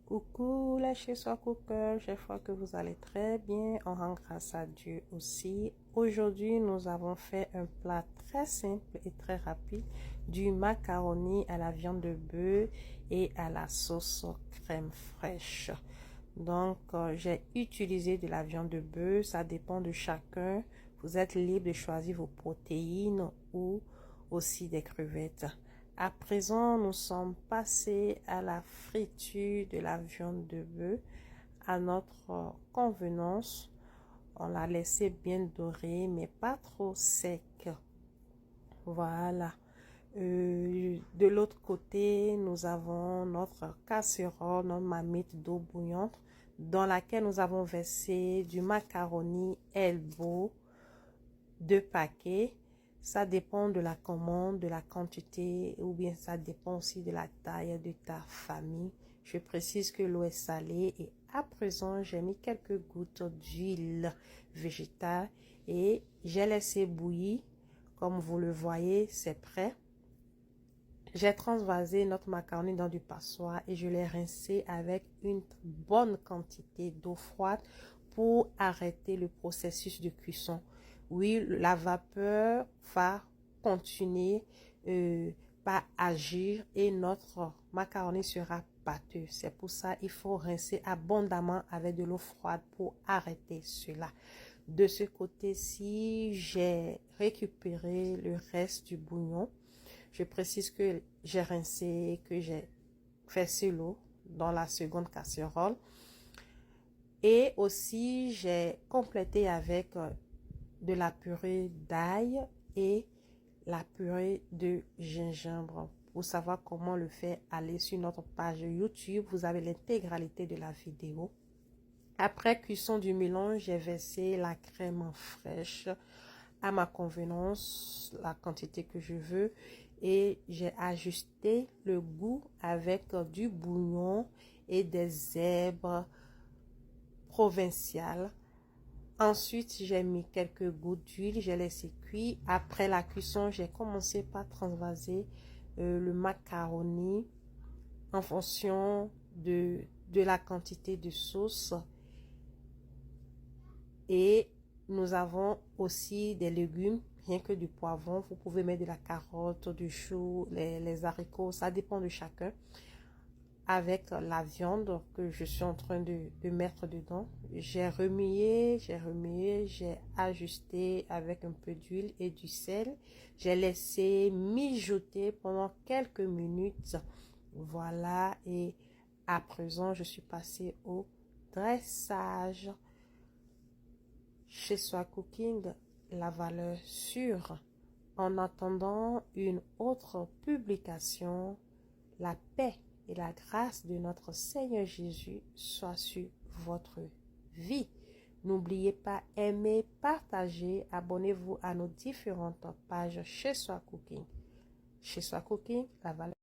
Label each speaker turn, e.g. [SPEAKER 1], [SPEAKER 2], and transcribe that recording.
[SPEAKER 1] Coucou les chez soi cookers, j'espère que vous allez très bien. On rend grâce à Dieu aussi. Aujourd'hui, nous avons fait un plat très simple et très rapide, du macaroni à la viande de bœuf et à la sauce crème fraîche. Donc, j'ai utilisé de la viande de bœuf, ça dépend de chacun. Vous êtes libre de choisir vos protéines ou aussi des crevettes. À présent, nous sommes passés à la friture de la viande de bœuf à notre convenance. On l'a laissé bien doré, mais pas trop sec. Voilà. De l'autre côté, nous avons notre casserole, notre marmite d'eau bouillante dans laquelle nous avons versé du macaroni Elbow, 2 paquets. Ça dépend de la commande, de la quantité, ou bien ça dépend aussi de la taille de ta famille. Je précise que l'eau est salée et à présent, j'ai mis quelques gouttes d'huile végétale et j'ai laissé bouillir. Comme vous le voyez, c'est prêt. J'ai transvasé notre macaroni dans du passoire et je l'ai rincé avec une bonne quantité d'eau froide pour arrêter le processus de cuisson. Oui, la vapeur va continuer par agir et notre macaroni sera pâteux. C'est pour ça qu'il faut rincer abondamment avec de l'eau froide pour arrêter cela. De ce côté-ci, j'ai récupéré le reste du bouillon. Je précise que j'ai rincé, que j'ai versé l'eau dans la seconde casserole. Et aussi, j'ai complété avec de la purée d'ail et la purée de gingembre. Pour savoir comment le faire, allez sur notre page YouTube. Vous avez l'intégralité de la vidéo. Après cuisson du mélange, j'ai versé la crème fraîche à ma convenance, la quantité que je veux. Et j'ai ajusté le goût avec du bouillon et des herbes provinciales. Ensuite, j'ai mis quelques gouttes d'huile, j'ai laissé cuire. Après la cuisson, j'ai commencé par transvaser le macaroni en fonction de la quantité de sauce. Et nous avons aussi des légumes, rien que du poivron. Vous pouvez mettre de la carotte, du chou, les haricots, ça dépend de chacun. Avec la viande que je suis en train de mettre dedans, j'ai remué, j'ai ajusté avec un peu d'huile et du sel. J'ai laissé mijoter pendant quelques minutes. Voilà, et à présent, je suis passée au dressage. Chez Soi Cooking, la valeur sûre. En attendant une autre publication, la paix et la grâce de notre Seigneur Jésus soient sur votre vie. N'oubliez pas, aimer, partager, abonnez-vous à nos différentes pages chez Soi Cooking. Chez Soi Cooking, la valeur